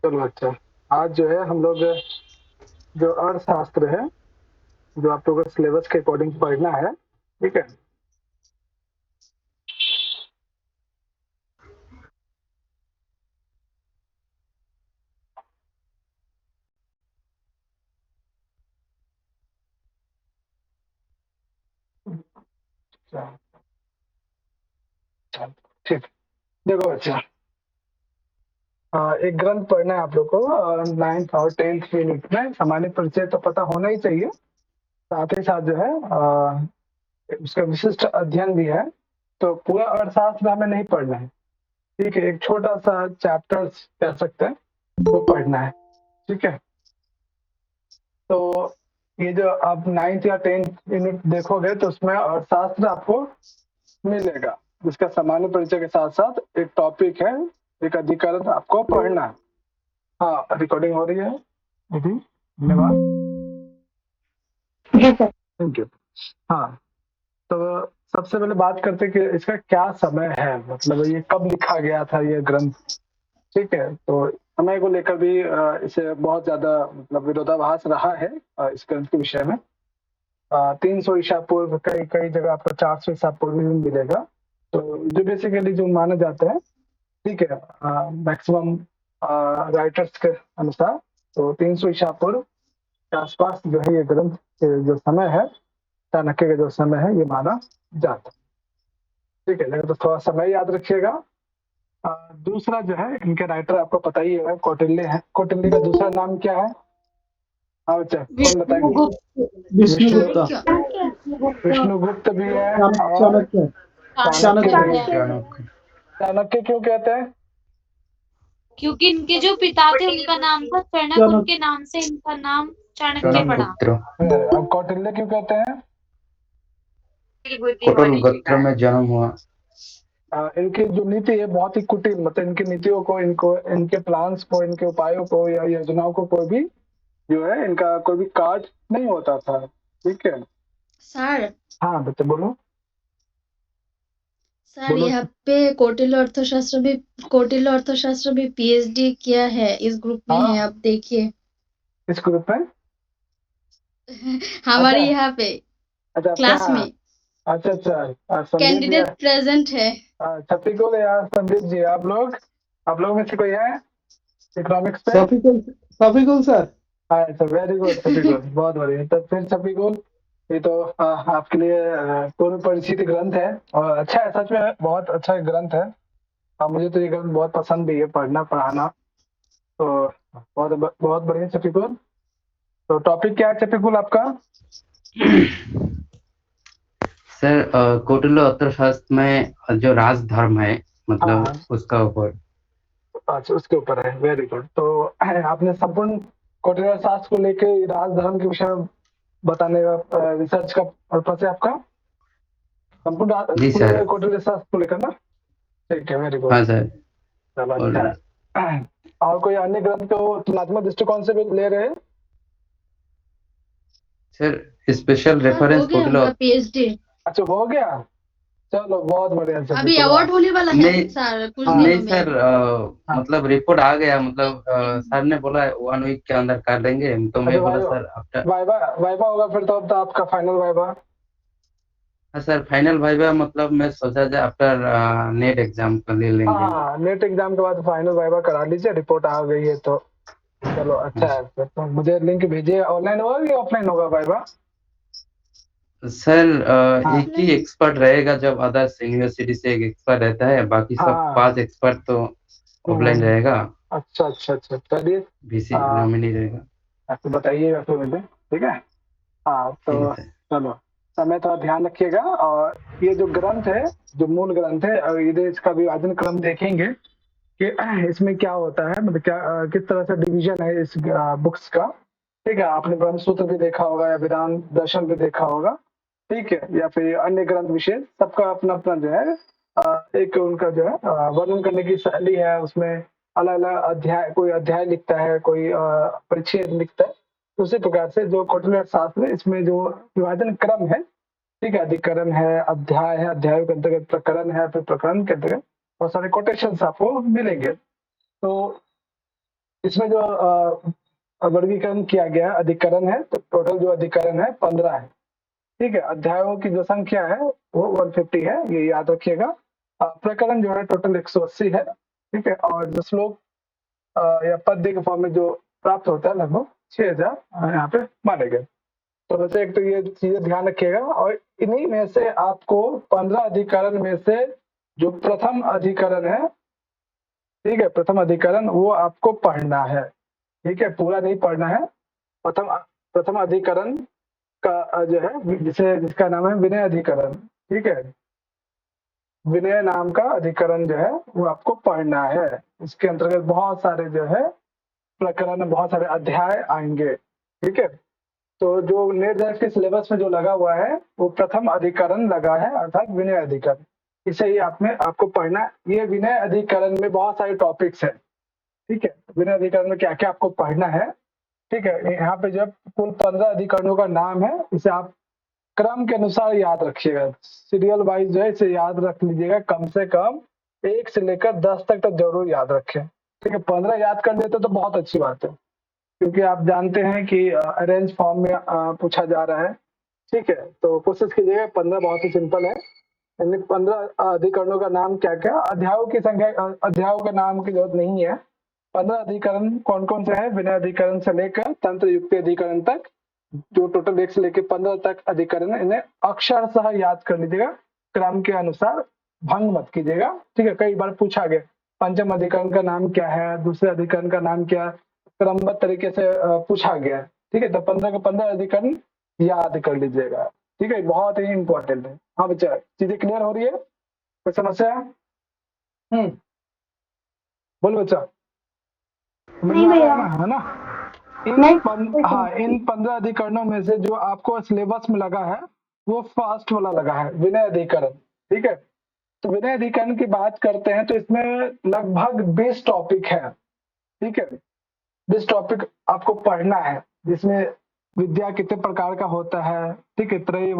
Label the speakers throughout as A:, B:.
A: चलो अच्छा। आज जो है हम लोग जो अर्थशास्त्र है, जो आप लोगों को सिलेबस के अकॉर्डिंग पढ़ना है, ठीक है। अच्छा, अच्छा, ठीक। देखो बच्चा, एक ग्रंथ पढ़ना है आप लोग को। 9th और 10th यूनिट में सामान्य परिचय तो पता होना ही चाहिए। साथ ही साथ जो है उसका विशिष्ट अध्ययन भी है। तो पूरा अर्थशास्त्र हमें नहीं पढ़ना है, ठीक है। एक छोटा सा चैप्टर कह सकते हैं, वो पढ़ना है, ठीक है। तो ये जो आप 9th या 10th यूनिट देखोगे तो उसमें अर्थशास्त्र आपको मिलेगा, जिसका सामान्य परिचय के साथ साथ एक टॉपिक है, एक अधिकरण आपको पढ़ना है। हाँ, रिकॉर्डिंग हो रही है। धन्यवाद। Thank you. हाँ, तो सबसे पहले बात करते हैं कि इसका क्या समय है, मतलब ये कब लिखा गया था ये ग्रंथ, ठीक है। तो समय को लेकर भी इसे बहुत ज्यादा मतलब विरोधाभास रहा है इस ग्रंथ के विषय में। 300 ईसा पूर्व, कई कई जगह आपको 400 ईसा पूर्व भी मिलेगा। तो जो बेसिकली जो माना जाता है, ठीक है, मैक्सिमम राइटर्स के अनुसार तो 300 ईसा पूर्व के आसपास जो है ये ग्रंथ के जो समय है, चाणक्य का जो समय है, ये माना जाता है, ठीक है। लेकिन तो थोड़ा समय याद रखिएगा। दूसरा जो है, इनके राइटर आपको पता ही है, कौटिल्य है। कौटिल्य का दूसरा नाम क्या है? हाँ बच्चा, कौन बताएंगे?
B: विष्णुगुप्त।
A: विष्णु,
B: विष्णुगुप्ता।
A: विष्णुगुप्त भी है और
B: चाणक्य।
A: चाणक्य
B: चाणक्य।
A: भी है।
C: चाणक्य।
A: चाणक्य क्यों कहते हैं?
D: क्योंकि इनके जो पिता थे उनका नाम था चाणक्य,
B: चाणक्य।
D: उनके नाम से इनका नाम चाणक्य
C: चाणक्य
D: पड़ा।
C: पुत्र।
A: और कौटिल्य क्यों कहते हैं?
C: कोटल गोत्र में जन्म हुआ।
A: इनकी जो नीति है बहुत ही कुटिल, मतलब इनकी नीतियों को, इनको, इनके प्लान्स को, इनके उपायों को या योजनाओं को कोई भी जो है इनका कोई भी कार्ड नहीं होता था, ठीक है।
E: सर
A: हाँ बच्चे बोलो।
E: सर
A: बोलो।
E: यहाँ पे कौटिल्य अर्थशास्त्र में पीएचडी किया है, इस ग्रुप में है,
A: हाँ,
E: आप देखिए।
A: इस ग्रुप में।
E: हमारे
A: अच्छा,
E: यहाँ पे
A: अच्छा आपके
E: क्लास
A: यहाँ।
E: में
A: अच्छा अच्छा, संदीप जी।
E: कैंडिडेट प्रेजेंट है।
A: छत्तीसगढ़ को यार, संदीप जी, आप लोग में से कोई है इकोनॉमिक्स पे?
B: सफिकुल। सफिकुल सर।
A: अच्छा, वेरी गुड छत्तीसगढ़, बहुत बढ़िया। तो फिर छत्तीसगढ़, ये तो आपके लिए पूर्व परिचित ग्रंथ है और अच्छा है, सच में बहुत अच्छा ग्रंथ है। और मुझे तो ये ग्रंथ बहुत पसंद भी है, पढ़ना पढ़ाना। तो बहुत बहुत बढ़िया छत्तीसगढ़। तो टॉपिक क्या है छत्तीसगढ़ आपका?
C: सर कौटिल्य अर्थशास्त्र में जो राजधर्म है,
A: हाँ
C: मतलब
A: हाँ,
C: उसका ऊपर।
A: अच्छा उसके ऊपर है, वेरी गुड। तो आपने संपूर्ण कौटिल्य शास्त्र को लेके राजधर्म के विषय में बताने का रिसर्च का पर्पस है आपका, संपूर्ण
C: जी
A: पूरे
C: सर।
A: कौटिल्य शास्त्र को लेकर ना? ठीक है, वेरी गुड।
C: हाँ सर।
A: चलो
C: और
A: अच्छा है। और कोई अन्य ग्रंथ को तुलनात्मक दृष्टिकोण से भी ले रहे हैं?
C: सर स्पेशल
E: सर हो
C: रेफरेंस
E: गया
C: कौटिल्य।
E: उनका पीएचडी।
A: अच्छा, हो गया। चलो बहुत बढ़िया
E: अभी
A: छत्तीसगढ़।
E: अवार्ड होने वाला है
C: नहीं,
E: सर कुछ
A: हाँ
C: नहीं
E: दिनों में।
C: सर,
A: हाँ।
C: मतलब रिपोर्ट आ गया, मतलब सर ने बोला 1 वीक के अंदर कर देंगे, तो
A: अच्छा,
C: मैं बोला
A: viva,
C: sir after.
A: Viva, viva होगा फिर तो, अब तो आपका फाइनल वाइवा।
C: हाँ सर, फाइनल भाई मतलब मैं सोचा जाए आफ्टर नेट एग्जाम कर ले
A: हाँ
C: लेंगे।
A: हाँ, नेट एग्जाम के बाद फाइनल वाइवा करा लीजिए, रिपोर्ट आ गई है तो। चलो अच्छा है, फिर तो मुझे लिंक भेजिए। ऑनलाइन होगा कि ऑफलाइन होगा वाइवा?
C: सर
A: हाँ
C: एक ही एक्सपर्ट रहेगा, जब अदर्स यूनिवर्सिटी से एक एक्सपर्ट रहता है, बाकी सब
A: हाँ।
C: 5 एक्सपर्ट तो ऑफलाइन
A: हम्म,
C: रहेगा।
A: अच्छा अच्छा अच्छा, चलिए।
C: वीसी
A: आ,
C: नॉमिनी रहेगा।
A: आपको बताइएगा फिर मुझे, ठीक है। हाँ
C: ठीक है
A: तो
C: सर।
A: चलो, समय थोड़ा ध्यान रखिएगा। और ये जो ग्रंथ है, जो मूल ग्रंथ है, और यदि इसका विभाजन क्रम देखेंगे कि इसमें क्या होता है, मतलब क्या किस तरह से डिवीजन है इस बुक्स का, ठीक है। आपने ब्रह्म सूत्र भी देखा होगा या वेदांत दर्शन भी देखा होगा, ठीक है, या फिर अन्य ग्रंथ विशेष, सबका अपना अपना जो है एक उनका जो है वर्णन करने की शैली है। उसमें अलग अलग अध्याय, कोई अध्याय लिखता है, कोई परिच्छेद लिखता है। तो उसी प्रकार से जो कौटिल्य शास्त्र है, इसमें जो विभाजन क्रम है, ठीक है, अधिकरण है, अध्याय है, अध्याय के अंतर्गत प्रकरण है, फिर प्रकरण के अंतर्गत बहुत सारे कोटेशंस आपको मिलेंगे। तो इसमें जो वर्गीकरण किया गया है, अधिकरण है, तो टोटल जो अधिकरण है 15 है। ठीक है, अध्यायों की जो संख्या है वो 150 है, ये याद रखिएगा। प्रकरण जो है टोटल 180 है। ठीक है, और जो श्लोक या पद्य के फॉर्म में जो प्राप्त होता है लगभग 6000 यहाँ पे माने गए। तो वैसे एक तो ये चीजें ध्यान रखिएगा, और इन्हीं में से आपको 15 अधिकरण में से जो प्रथम अधिकरण है, ठीक है, प्रथम अधिकरण वो आपको पढ़ना है। ठीक है, पूरा नहीं पढ़ना है। प्रथम अधिकरण का जो है जिसका नाम है विनय अधिकरण। ठीक है, विनय नाम का अधिकरण जो है वो आपको पढ़ना है। इसके अंतर्गत बहुत सारे जो है प्रकरण, बहुत सारे अध्याय आएंगे। ठीक है, तो जो नेट जैक के सिलेबस में जो लगा हुआ है वो प्रथम अधिकरण लगा है, अर्थात विनय अधिकरण। इसे ही आपको पढ़ना है। ये विनय अधिकरण में बहुत सारे टॉपिक्स है। ठीक है, विनय अधिकरण में क्या क्या आपको पढ़ना है। ठीक है, यहाँ पे जब कुल 15 अधिकरणों का नाम है, इसे आप क्रम के अनुसार याद रखिएगा, सीरियल वाइज जो है इसे याद रख लीजिएगा। कम से कम 1 से लेकर 10 तक तो जरूर याद रखें। ठीक है, 15 याद कर लेते तो बहुत अच्छी बात है, क्योंकि आप जानते हैं कि अरेंज फॉर्म में पूछा जा रहा है। ठीक है, तो कोशिश कीजिएगा। 15 बहुत ही सिंपल है। यानी 15 अधिकरणों का नाम क्या क्या, अध्यायों की संख्या, अध्यायों के नाम की जरूरत नहीं है। 15 अधिकरण कौन कौन से हैं, विनय अधिकरण से लेकर तंत्र युक्ति अधिकरण तक, जो टोटल 1 से लेकर 15 तक अधिकरण है, इन्हें अक्षरशः याद कर लीजिएगा। क्रम के अनुसार भंग मत कीजिएगा। ठीक है, कई बार पूछा गया पंचम अधिकरण का नाम क्या है, दूसरे अधिकरण का नाम क्या है, क्रमबद्ध तरीके से पूछा गया है। ठीक है, तो 15 के 15 अधिकरण याद कर लीजिएगा। ठीक है, बहुत ही इंपॉर्टेंट है। हाँ बच्चा, चीजें क्लियर हो रही है? कोई समस्या? बोलो बच्चा।
D: नहीं भैया।
A: है ना? इन 15 अधिकरणों में से जो आपको सिलेबस में लगा है वो फर्स्ट वाला लगा है, विनय अधिकरण। ठीक है, तो विनय अधिकरण की बात करते हैं तो इसमें लगभग 20 टॉपिक है। ठीक है, 20 टॉपिक आपको पढ़ना है, जिसमें विद्या कितने प्रकार का होता है। ठीक है, त्रयी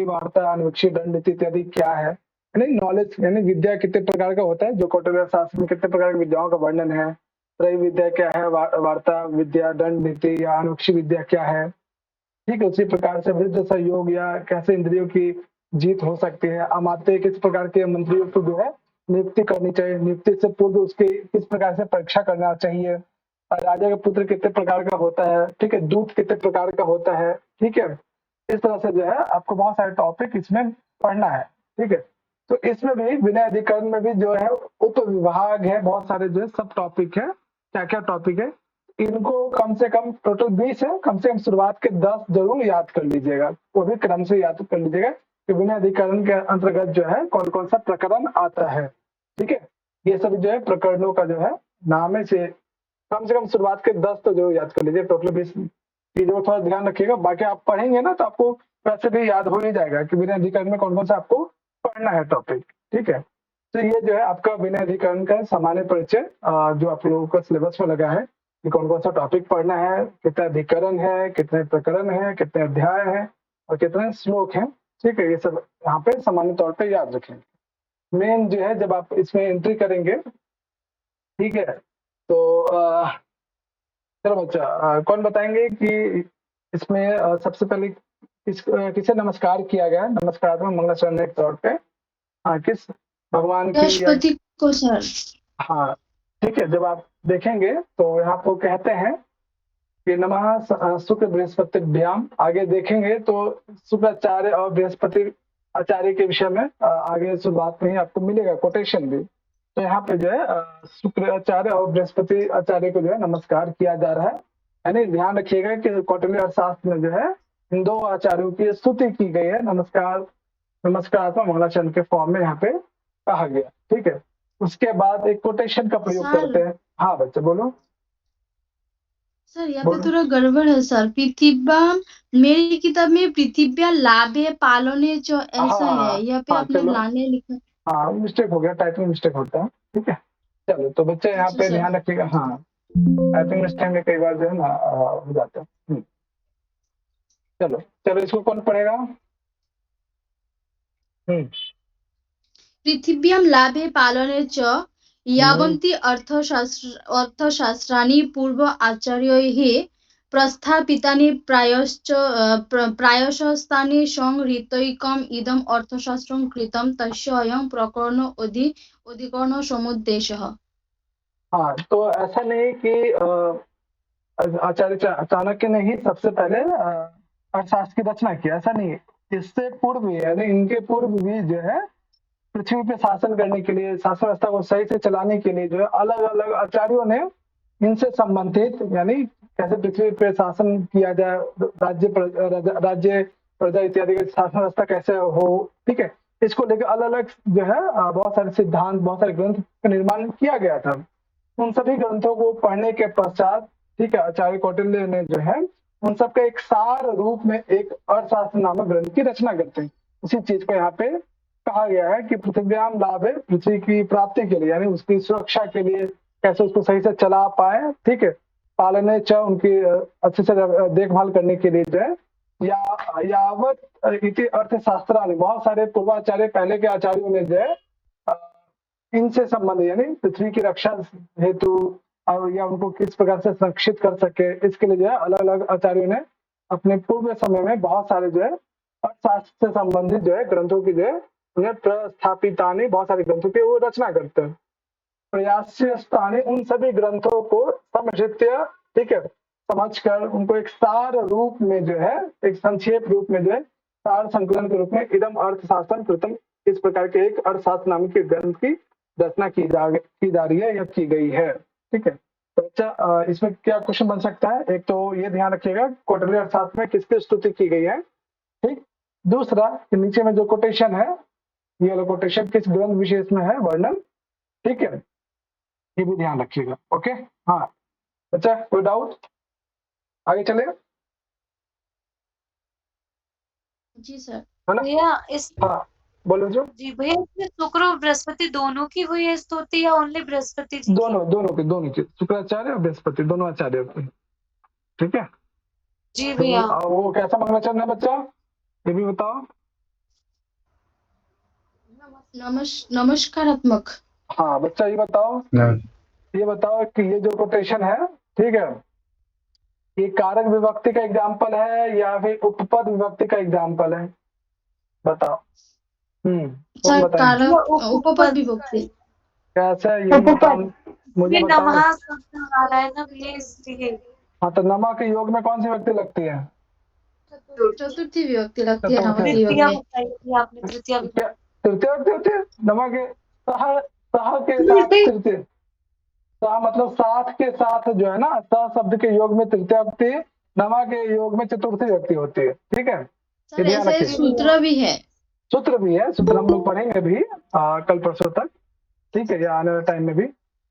A: वार्ता, अनुवीक्षी, दंड नीति इत्यादि क्या है, यानी नॉलेज, यानी विद्या कितने प्रकार का होता है, जो कौटिल्य शास्त्र में कितने प्रकार की विद्याओं का वर्णन है। त्रयी विद्या क्या है, वार्ता विद्या, दंड नीति या अनुवीक्षी विद्या क्या है। ठीक है, उसी प्रकार से वृद्ध सहयोग या कैसे इंद्रियों की जीत हो सकती है। अमात्य किस प्रकार के मंत्रियों को जो है नियुक्ति करनी चाहिए, नियुक्ति से पूर्व उसकी किस प्रकार से परीक्षा करना चाहिए। राजा का पुत्र कितने प्रकार का होता है। ठीक है, दूत कितने प्रकार का होता है। ठीक है, इस तरह से जो है आपको बहुत सारे टॉपिक इसमें पढ़ना है। ठीक है, तो इसमें भी विनय अधिकरण में भी जो है उप विभाग है, बहुत सारे जो है सब टॉपिक है। क्या क्या टॉपिक है, इनको कम से कम टोटल 20 है, कम से कम शुरुआत के 10 जरूर याद कर लीजिएगा। वो भी क्रम से याद कर लीजिएगा कि विनय अधिकरण के अंतर्गत जो है कौन कौन सा प्रकरण आता है। ठीक है, ये सब जो है प्रकरणों का जो है नाम है, से कम शुरुआत के 10 तो जरूर याद कर लीजिए। टोटल 20 चीजों को थोड़ा ध्यान रखिएगा। बाकी आप पढ़ेंगे ना तो आपको वैसे भी याद हो ही जाएगा कि विनय अधिकरण में कौन कौन सा आपको पढ़ना है टॉपिक। ठीक है, तो ये जो है आपका विनय अधिकरण का सामान्य परिचय जो आप लोगों का सिलेबस में लगा है कि कौन कौन सा टॉपिक पढ़ना है, कितने अधिकरण है, कितने प्रकरण है, कितने अध्याय है और कितने श्लोक हैं। ठीक है, ये सब यहाँ पे सामान्य तौर पे याद रखें। मेन जो है जब आप इसमें एंट्री करेंगे, ठीक है, तो चलो बच्चा, कौन बताएंगे कि इसमें सबसे पहले किसे नमस्कार किया गया है, नमस्कारात्मक मंगलाचरण के तौर पे? हाँ, किस भगवान की?
E: बृहस्पति को सर।
A: हाँ, ठीक है, जब आप देखेंगे तो यहाँ पर कहते हैं कि नमः शुक्र बृहस्पतिभ्याम। आगे देखेंगे तो शुक्राचार्य और बृहस्पति आचार्य के विषय में आगे शुरुआत में ही आपको मिलेगा कोटेशन भी। तो यहाँ पे जो है शुक्राचार्य और बृहस्पति आचार्य को जो है नमस्कार किया जा रहा है। यानी ध्यान रखिएगा कि कौटिल्य अर्थशास्त्र में जो है इन दो आचार्यों की स्तुति की गई है, नमस्कारात्मक मंगलाचरण के फॉर्म में यहाँ पे कहा गया। ठीक है, उसके बाद एक कोटेशन का प्रयोग करते हैं। हाँ बच्चे बोलो।
E: सर यहाँ पे थोड़ा गड़बड़ है सर। पृथिव्याम, मेरी किताब में पृथिव्या लाभे पालने जो ऐसा है, यहाँ पे आपने लाने लिखा।
A: हाँ, मिस्टेक हो गया, टाइपिंग मिस्टेक होता है। ठीक है, चलो तो बच्चे यहाँ पे ध्यान रखिएगा। हाँ, टाइपिंग मिस्टेक में कई बार जो है ना हो जाता है। चलो चलो, इसको कौन पढ़ेगा?
E: पृथिव्याम लाभे पालने च यावन्ति अर्थशास्त्राणि पूर्व आचार्यैः प्रस्थापितानि प्रायशस्तानि संहृतैकम् इदम् अर्थशास्त्रं कृतं तस्य अयं प्रकरण अधिकरणसमुद्देशः।
A: हाँ, तो ऐसा नहीं कि आचार्य चाणक्य ने ही सबसे पहले अर्थशास्त्र की रचना की, ऐसा नहीं है। इससे पूर्व भी, यानी इनके पूर्व भी जो है पृथ्वी पे शासन करने के लिए, शासन व्यवस्था को सही से चलाने के लिए जो है अलग अलग आचार्यों ने इनसे संबंधित, यानी कैसे पृथ्वी पे शासन किया जाए, राज्य प्रजा इत्यादि की शासन व्यवस्था कैसे हो, ठीक है, इसको लेकर अलग अलग जो है बहुत सारे सिद्धांत, बहुत सारे ग्रंथ का निर्माण किया गया था। उन सभी ग्रंथों को पढ़ने के पश्चात, ठीक है, आचार्य कौटिल्य ने जो है उन सबका एक सार रूप में एक अर्थशास्त्र नामक ग्रंथ की रचना करते हैं। इसी चीज को यहाँ पे कहा गया है कि पृथ्व्याम लाभे, पृथ्वी की प्राप्ति के लिए, यानी उसकी सुरक्षा के लिए, कैसे उसको सही से चला पाए, ठीक है, पालने च, उनकी अच्छे से देखभाल करने के लिए जो है यावत इति अर्थशास्त्राणि, बहुत सारे पूर्वाचार्य, पहले के आचार्यों ने जो है इनसे संबंधित, यानी पृथ्वी की रक्षा हेतु और या उनको किस प्रकार से संरक्षित कर सके, इसके लिए जो है अलग अलग आचार्यों ने अपने पूर्व समय में बहुत सारे जो है अर्थशास्त्र से संबंधित जो है ग्रंथों की जो है उन्हें प्रस्थापितानि, बहुत सारे ग्रंथों की वो रचना करते हैं। प्रयास्यस्तानि, उन सभी ग्रंथों को समझित्य, ठीक है, समझकर उनको एक सार रूप में जो है, एक संक्षेप रूप में जो है, सार संकलन के रूप में इदम अर्थशास्त्रम कृतम, इस प्रकार के एक अर्थशास्त्र नाम के ग्रंथ की रचना की जा रही है या की गई है, ठीक है। तो अच्छा, इसमें क्या क्वेश्चन बन सकता है? एक तो ये ध्यान रखिएगा कौटिल्य अर्थशास्त्र में किसकी स्तुति की गई है, ठीक। दूसरा, नीचे में जो कोटेशन है, ये वाला कोटेशन किस ग्रंथ विशेष में है वर्णन, ठीक है, ये भी ध्यान रखिएगा। ओके, हाँ अच्छा, कोई डाउट? आगे चले,
E: जी सर।
A: है ना?
D: भैया इस
A: हाँ बोलो जो।
D: जी भैया, इसमें शुक्र और बृहस्पति दोनों की हुई है स्तुति या ओनली बृहस्पति जी की?
A: दोनों की, शुक्राचार्य और बृहस्पति दोनों आचार्य की, ठीक है।
D: जी भैया।
A: वो कैसा मंगलाचरण है बच्चा, ये भी बताओ।
E: नमस्कारात्मक।
A: हाँ बच्चा, ये बताओ कि ये जो कोटेशन है, ठीक है, ये कारक विभक्ति का एग्जाम्पल है या फिर उपपद विभक्ति का एग्जाम्पल है, बताओ।
E: सर,
A: बताइए
E: कारक उपपद विभक्ति।
A: कैसे है ये बताओ, मुझे
D: ये
A: बताओ।
D: नमः शब्द आ रहा है ना भैया, इसलिए।
A: हाँ, तो नमा के योग में कौन सी व्यक्ति लगती है?
E: चतुर्थी विभक्ति लगती है
A: चतुर्थी।
E: नमक योग
D: तृतीया
E: में।
D: बताई थी आपने, तृतीया विभक्ति।
A: क्या तृतीय व्यक्ति होती है नमा के? सह के साथ तृतीय, सह मतलब साथ के साथ जो है ना, सह शब्द के योग में तृतीय व्यक्ति, नमा के योग में चतुर्थी व्यक्ति होती है, ठीक है।
E: सर, ऐसा एक सूत्र भी है।
A: सूत्र भी है, सूत्र हम लोग पढ़ेंगे भी कल परसों तक, ठीक है, या आने वाले टाइम में भी।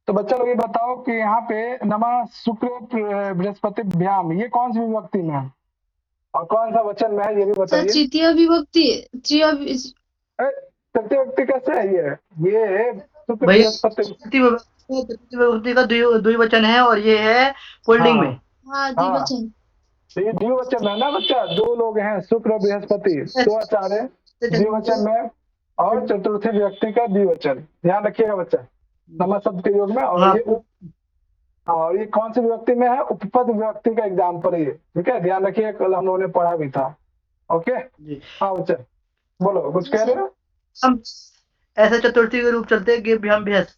A: तो बच्चा लोग ये बताओ कि यहाँ पे नमा शुक्र बृहस्पति भ्याम, ये कौन सी विभक्ति में है और कौन सा वचन में है, ये भी
E: सर,
A: बताइए।
E: तृतीय विभक्ति।
A: तृतीय व्यक्ति कैसे है ये शुक्र
F: भाई,
A: बृहस्पति।
F: तृतीय विभक्ति का द्विवचन है और ये है पुल्लिंग में।
E: हाँ, द्विवचन।
A: तो ये द्विवचन है ना बच्चा, दो लोग हैं, शुक्र और बृहस्पति, दो आचार्य द्विवचन में, और चतुर्थी व्यक्ति का द्विवचन, ध्यान रखिएगा बच्चा, नमा शब्द के योग में। और ये कौन सी विभक्ति में है? उपपद विभक्ति का एग्जाम्पल है ये, ठीक है, ध्यान रखिए, कल हम लोगों ने पढ़ा भी था। ओके, हाँ बच्चा बोलो, कुछ कह रहे हो?
F: हम ऐसे चतुर्थी के रूप चलते हैं कि भ्याम भ्यास।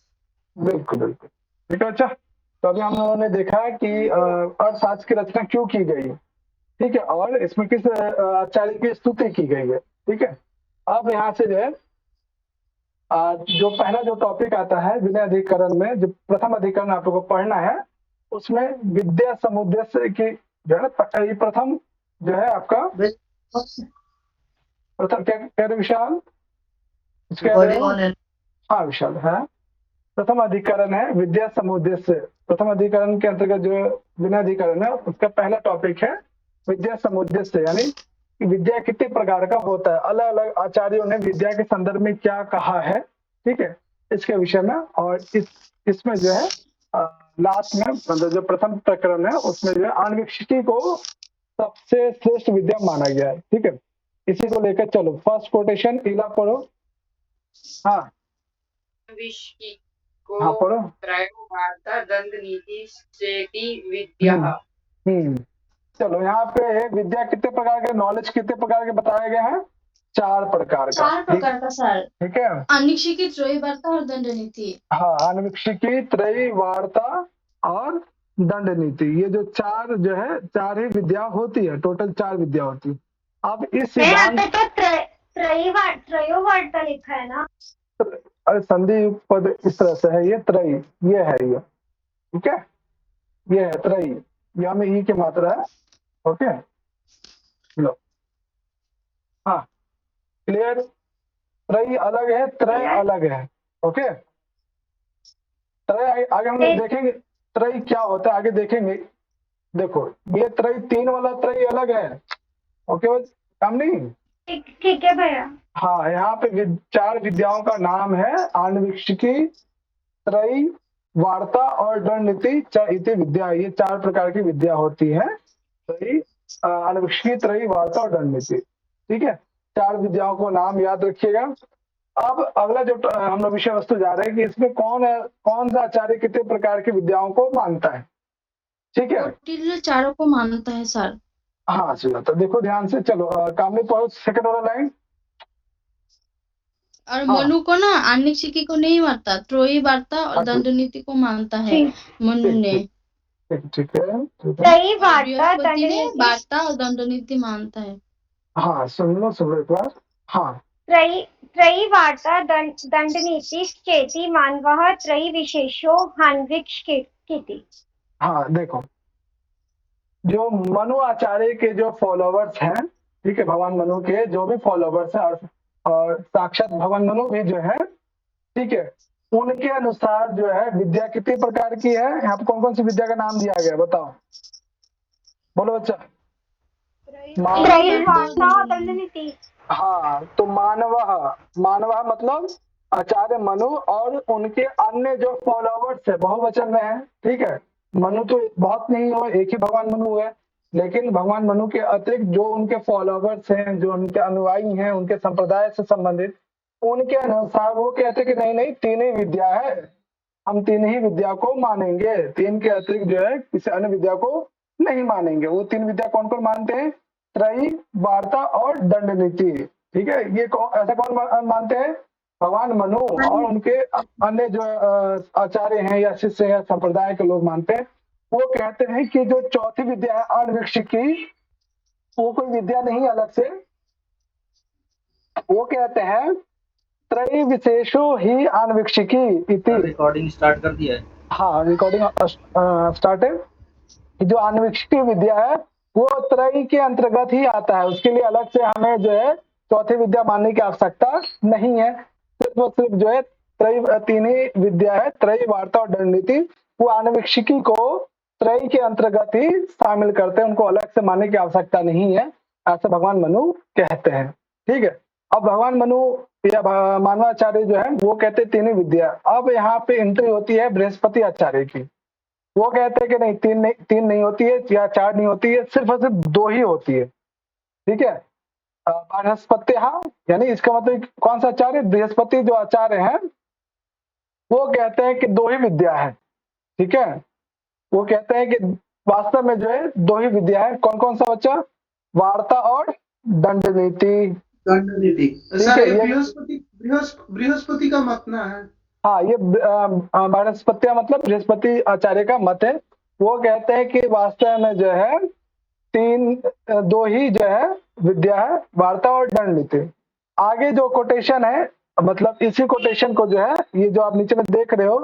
A: बिल्कुल बिल्कुल, ठीक है। अच्छा, तो अभी हम लोगों ने देखा कि अर्थशास्त्र की रचना क्यों की गई, ठीक है, और इसमें किस आचार्य की स्तुति की गई है, ठीक है। अब यहाँ से जो है जो पहला जो टॉपिक आता है विनय अधिकरण में, जो प्रथम अधिकरण आप लोगों को पढ़ना है, उसमें विद्या समुद्देश्य की जो है ना, ये प्रथम जो है आपका प्रथम, क्या कह रहे विशाल? हाँ विशाल, है प्रथम अधिकरण है विद्या समुद्देश्य। प्रथम अधिकरण के अंतर्गत जो विनय अधिकरण है, उसका पहला टॉपिक है विद्या समुद्देश्य, यानी विद्या कितने प्रकार का होता है, अलग अलग आचार्यों ने विद्या के संदर्भ में क्या कहा है, ठीक है, इसके विषय में। और इसमें जो है लास्ट में मतलब जो प्रथम प्रकरण है उसमें जो है आणविक्षिकी को सबसे श्रेष्ठ विद्या माना गया है, ठीक है। इसी को लेकर चलो, फर्स्ट कोटेशन इला पढ़ो। हाँ हाँ पढ़ो।
G: त्रयो वार्ता दंड नीति चेति विद्याः।
A: चलो यहाँ पे विद्या कितने प्रकार के, नॉलेज कितने प्रकार के बताए गए हैं? 4 प्रकार का।
E: 4 प्रकार का सर।
A: ठीक है।
E: अनिश्चित, त्रयी वार्ता और दंड नीति।
A: हाँ, अनविक्षिकी, त्रयी वार्ता और दंड नीति, ये जो 4 जो है 4 ही विद्या होती है, टोटल 4 विद्या होती है। अब इस सिद्धांत
H: तो त्रयो वार्ता लिखा है ना?
A: अरे संधि पद इस तरह से है, ये त्रयी, ये है ये, ठीक है, ये है त्रयी, यहाँ में ई की मात्रा है। ओके, लो, हाँ क्लियर। त्रयी अलग है, त्रय अलग है। ओके, त्रय आगे हम लोग देखेंगे, त्रय क्या होता है आगे देखेंगे। देखो ये त्रय 3 वाला त्रय अलग है। ओके, काम नहीं,
H: ठीक है भैया।
A: हाँ, यहाँ पे 4 विद्याओं का नाम है आन्वीक्षिकी, त्रयी, वार्ता और दंड नीति इति विद्या। ये 4 प्रकार की विद्या होती है, त्रयी, आन्वीक्षिकी, त्रयी, वार्ता और दंड नीति। ठीक है, 4 विद्याओं को नाम याद रखिएगा। अब अगला जो हम लोग विषय वस्तु जा रहे हैं कि इसमें कौन सा आचार्य कितने प्रकार की विद्याओं को मानता है। ठीक है,
E: कौटिल्य चारों को मानता है सर।
A: हाँ चलो, तो देखो ध्यान से, चलो कामनी पढ़ो सेकंड वाला लाइन।
E: और मनु को ना अनिश्चिकी को नहीं मानता, त्रयी वार्ता और दंड नीति को मानता है मनु ने।
A: ठीक है,
H: त्रयी वार्ता
E: बृहस्पति ने वार्ता और दंड नीति मानता है।
A: हाँ सुन लो एक बार। हाँ,
H: त्रयी वार्ता दंड नीति चेति मानवः त्रयी विशेषो हान्विक्षिकीति।
A: हाँ देखो, जो मनु आचार्य के जो फॉलोवर्स हैं, ठीक है, भगवान मनु के जो भी फॉलोवर्स हैं और साक्षात भगवान मनु भी जो है, ठीक है, उनके अनुसार जो है विद्या कितनी प्रकार की है। यहाँ पे कौन कौन सी विद्या का नाम दिया गया बताओ, बोलो बच्चा।
H: त्रयी वार्ता दंड नीति।
A: हाँ, तो मानव मतलब आचार्य मनु और उनके अन्य जो फॉलोवर्स है, बहुवचन में है। ठीक है, मनु तो बहुत नहीं हुआ, एक ही भगवान मनु है, लेकिन भगवान मनु के अतिरिक्त जो उनके फॉलोवर्स हैं, जो उनके अनुयायी हैं, उनके संप्रदाय से संबंधित, उनके अनुसार वो कहते हैं कि नहीं 3 ही विद्या है, हम 3 ही विद्या को मानेंगे, 3 के अतिरिक्त जो है किसी अन्य विद्या को नहीं मानेंगे। वो 3 विद्या कौन कौन मानते हैं? त्रयी, वार्ता और दंड नीति। ठीक है, ये ऐसा कौन मानते हैं? भगवान मनु और उनके अन्य जो आचार्य हैं या शिष्य हैं, संप्रदाय के लोग मानते हैं। वो कहते हैं कि जो चौथी विद्या है अनविक्षिकी, वो कोई विद्या नहीं अलग से, वो कहते हैं त्रयी विशेषो ही अनविक्षिकी इति।
F: रिकॉर्डिंग स्टार्ट कर दिया है।
A: हाँ, रिकॉर्डिंग स्टार्ट है। जो अनविक्षिकी विद्या है वो त्रयी के अंतर्गत ही आता है, उसके लिए अलग से हमें जो है चौथी विद्या मानने की आवश्यकता नहीं है। सिर्फ जो है त्रयी 3 ही विद्या है, त्रयी, वार्ता और दंड नीति, वो अनविक्षिकी को त्रयी के अंतर्गत ही शामिल करते हैं, उनको अलग से मानने की आवश्यकता नहीं है, ऐसा भगवान मनु कहते हैं। ठीक है, अब भगवान मनु या मानवाचार्य जो है वो कहते हैं 3 ही विद्या। अब यहाँ पे एंट्री होती है बृहस्पति आचार्य की। वो कहते हैं कि नहीं, 3 नहीं होती है या 4 नहीं होती है, सिर्फ और सिर्फ 2 ही होती है। ठीक है, बृहस्पति, हाँ, यानी इसका मतलब कौन सा आचार्य? बृहस्पति जो आचार्य हैं वो कहते हैं कि 2 ही विद्या है। ठीक है, वो कहते हैं कि वास्तव में जो है 2 ही विद्या है। कौन कौन सा बच्चा? वार्ता और दंड नीति।
B: दंड नीति सर, बृहस्पति का मत ना है।
A: हाँ, ये बृहस्पति मतलब बृहस्पति आचार्य का मत है। वो कहते हैं कि वास्तव में जो है 2 ही जो है विद्या है, वार्ता और दंड नीति। आगे जो कोटेशन है, मतलब इसी कोटेशन को जो है, ये जो आप नीचे में देख रहे हो,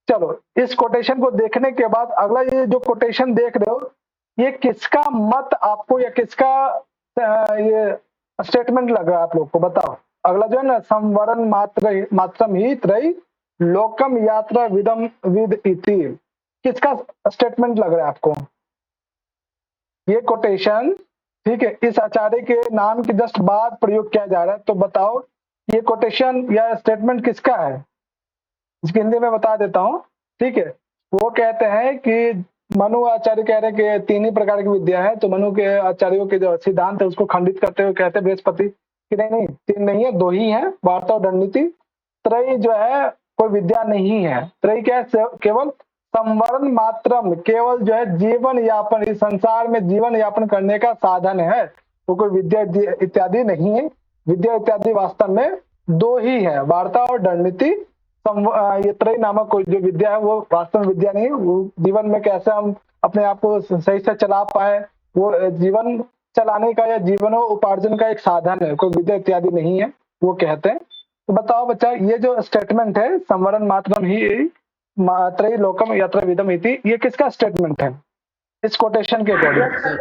A: चलो इस कोटेशन को देखने के बाद अगला ये जो कोटेशन देख रहे हो, ये किसका मत आपको या किसका ये स्टेटमेंट लग रहा है आप लोग को, बताओ। अगला जो है ना, संवरण मात्रम ही त्रयी लोकम यात्रा विदम विद इति, किसका स्टेटमेंट लग रहा है आपको? ये कोटेशन, ठीक है, इस आचार्य के नाम के जस्ट बाद प्रयोग किया जा रहा है, तो बताओ ये कोटेशन या स्टेटमेंट किसका है? इसकी हिंदी में बता देता हूँ। ठीक है, वो कहते हैं कि मनु आचार्य कह रहे हैं कि 3 ही प्रकार की विद्या है, तो मनु के आचार्यों के जो सिद्धांत है उसको खंडित करते हुए कहते हैं बृहस्पति कि नहीं 3 नहीं है, 2 ही है, वार्ता और दंड नीति। त्रयी जो है कोई विद्या नहीं है। त्रयी क्या है? केवल संवरण मात्रम, केवल जो है जीवन यापन, इस संसार में जीवन यापन करने का साधन है, वो कोई विद्या इत्यादि नहीं है। विद्या इत्यादि वास्तव में दो ही है, वार्ता और दंड नीति। ये त्रयी नामक कोई जो विद्या है वो वास्तव में विद्या नहीं, वो जीवन में कैसे हम अपने आप को सही से चला पाए, वो जीवन चलाने का या जीवनोपार्जन का एक साधन है, कोई विद्या इत्यादि नहीं है, वो कहते हैं। तो बताओ बच्चा, ये जो स्टेटमेंट है संवरण मात्रम ही त्रयी लोकम यत्र विदम इति, ये किसका स्टेटमेंट है इस कोटेशन के अकॉर्डिंग?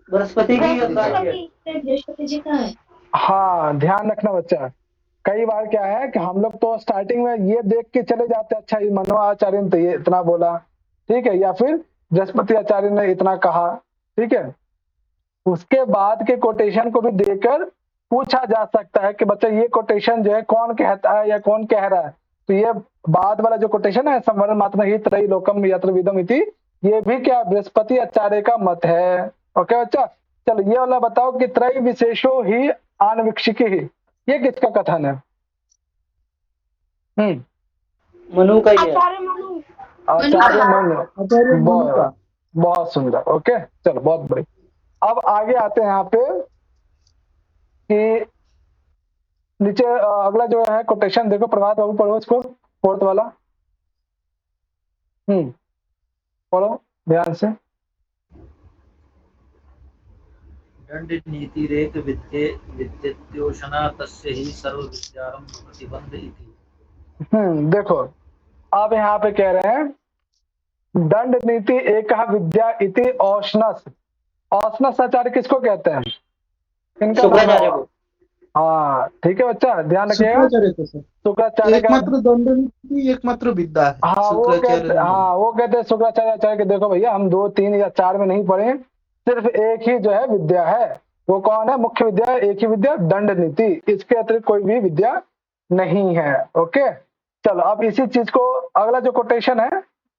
F: बृहस्पति की
E: बृहस्पति जी का है।
A: हाँ, ध्यान रखना बच्चा, कई बार क्या है कि हम लोग तो स्टार्टिंग में ये देख के चले जाते हैं, अच्छा ये मनो आचार्य ने तो ये इतना बोला, ठीक है, या फिर बृहस्पति आचार्य ने इतना कहा, ठीक है। उसके बाद के कोटेशन को भी देकर पूछा जा सकता है कि बच्चा ये कोटेशन जो है कौन कहता है या कौन कह रहा है। तो ये बाद वाला जो कोटेशन है संवरण मात्र ही त्रयी लोकम यत्र विदम इति, ये भी क्या बृहस्पति आचार्य का मत है। ओके बच्चा, चलो ये वाला बताओ कि त्रयी विशेषो ही आन्वीक्षिकी ही, ये किसका कथन है?
F: मनु का ही है।
H: आचार्य मनु।
A: आचार्य मनु।
F: आचार्य मनु का।
A: बहुत सुंदर। ओके चलो, बहुत बड़ी। अब आगे आते हैं यहाँ पे कि नीचे अगला जो है कोटेशन देखो, प्रभात बाबू पढ़ो इसको, फोर्थ वाला। पढ़ो ध्यान से।
I: दंड नीति रेक विद्ये विद्योषणा तस्य ही सर्व विद्यारंभ प्रतिबंध इति।
A: देखो अब यहाँ पे कह रहे हैं दंड नीति एक विद्या इति औष्णस। औष्णस आचार्य किसको कहते हैं? इनका
F: शुक्राचार्य को।
A: हाँ ठीक है बच्चा, ध्यान रखिएगा। शुक्राचार्य का
B: एकमात्र दंड नीति एकमात्र विद्या है।
A: हाँ वो कहते हैं शुक्राचार्य आचार्य के देखो भैया, हम 2, 3 या 4 में नहीं पढ़े, सिर्फ एक ही जो है विद्या है। वो कौन है? मुख्य विद्या, एक ही विद्या दंड नीति, इसके अतिरिक्त कोई भी विद्या नहीं है। ओके चलो, अब इसी चीज को अगला जो कोटेशन है,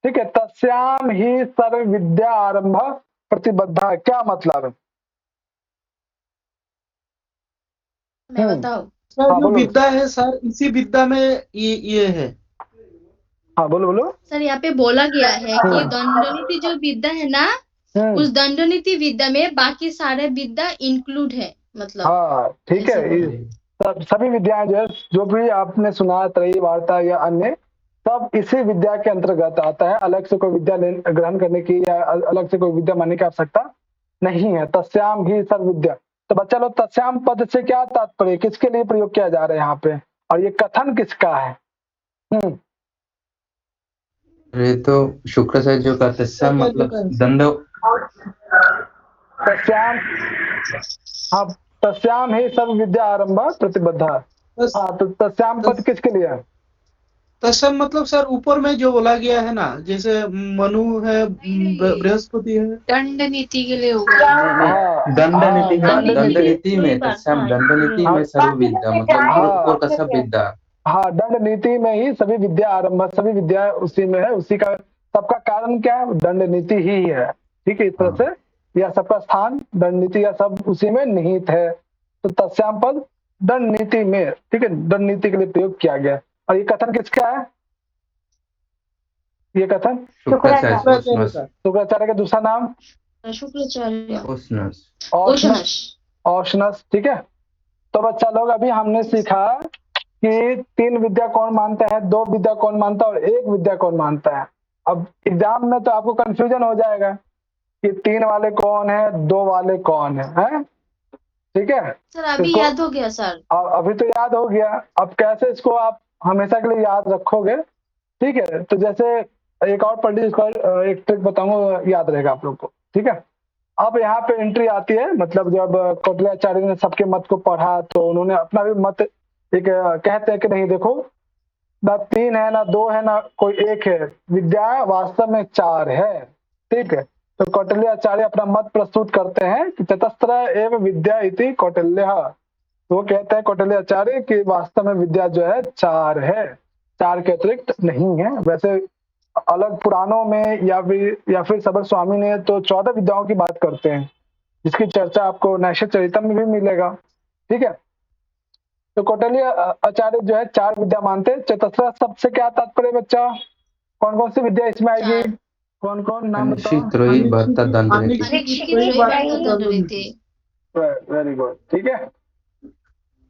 A: ठीक है, तस्याम ही सर्व विद्या आरंभ प्रतिबद्धा, क्या मतलब है?
E: मैं बताऊं?
B: सर
A: हाँ,
B: जो
A: बोलो।
B: विद्या है सर, इसी विद्या में ये है।
A: हाँ बोलो बोलो।
E: सर यहाँ पे बोला गया है कि दंडनीति जो विद्या है ना, उस दंडनीति विद्या में बाकी सारे विद्या इंक्लूड है, मतलब।
A: हाँ ठीक है, सभी विद्याएं जो है, जो भी आपने सुना त्रयी वार्ता या अन्य, सब इसी विद्या के अंतर्गत आता है। अलग से कोई विद्या ग्रहण करने की या अलग से कोई विद्या मानने की आवश्यकता नहीं है। तस्याम ही सर्व विद्या। तो बच्चा लोग, तस्याम पद से क्या तात्पर्य, किसके लिए प्रयोग किया जा रहा है यहाँ पे, और ये कथन किसका है?
C: ये तो शुक्राचार्य जो का तस्याम मतलब दंड।
A: तस्याम, हाँ तस्याम ही सर्व विद्या आरंभ प्रतिबद्धा। हाँ तो तस्याम पद किसके लिए है?
B: तस्याम मतलब सर ऊपर में जो बोला गया है ना, जैसे मनु है, बृहस्पति है,
D: दंड नीति के लिए होगा।
C: दंड नीति में तस्याम दंड नीति में सर्व विद्या मतलब ऊपर का सब विद्या।
A: हाँ दंड नीति में ही सभी विद्या आरंभ, सभी विद्या उसी में है, उसी का सबका कारण क्या है? दंड नीति ही है। ठीक है, इस तरह से यह सबका स्थान दंड नीति या सब उसी में निहित है। तो तस्याम पद दंड नीति में, ठीक है, दंड नीति के लिए प्रयोग किया गया। और ये कथन किसका है? ये कथन शुक्राचार्य का दूसरा नाम
E: शुक्राचार्य
A: औष्णस। ठीक है, तो बच्चा लोग अभी हमने सीखा कि 3 विद्या कौन मानता है, 2 विद्या कौन मानता है और 1 विद्या कौन मानता है। अब एग्जाम में तो आपको कंफ्यूजन हो जाएगा कि 3 वाले कौन है, 2 वाले कौन है? ठीक है
E: सर, अभी याद हो गया सर।
A: अभी तो याद हो गया। अब कैसे इसको आप हमेशा के लिए याद रखोगे? ठीक है, तो जैसे एक और पढ़ लीजिए, एक ट्रिक बताऊंगा, याद रहेगा आप लोग को। ठीक है, अब यहाँ पे एंट्री आती है, मतलब जब कौटिल्याचार्य ने सबके मत को पढ़ा तो उन्होंने अपना भी मत एक कहते हैं कि नहीं देखो, ना 3 है, ना 2 है, ना कोई 1 है, विद्या वास्तव में 4 है। ठीक है, तो कौटिल्याचार्य अपना मत प्रस्तुत करते हैं कि चतस्र एव विद्या इति कौटिल्य। वो कहते हैं कौटिल्याचार्य कि वास्तव में विद्या जो है 4 है, 4 के अतिरिक्त नहीं है। वैसे अलग पुराणों में या फिर सबर स्वामी ने तो 14 विद्याओं की बात करते हैं, जिसकी चर्चा आपको नैषधीय चरितम में भी मिलेगा। ठीक है, तो कौटिल्य आचार्य जो है 4 विद्या मानते हैं। चतस्र शब्द से क्या तात्पर्य बच्चा? कौन कौन सी विद्या इसमें आएगी?
E: चार।
A: कौन कौन नाम बताओ?
C: अनिश्चित त्रयी वार्ता दंड नीति।
E: अनिश्चित त्रयी वार्ता दंड नीति।
A: वेरी गुड, ठीक है।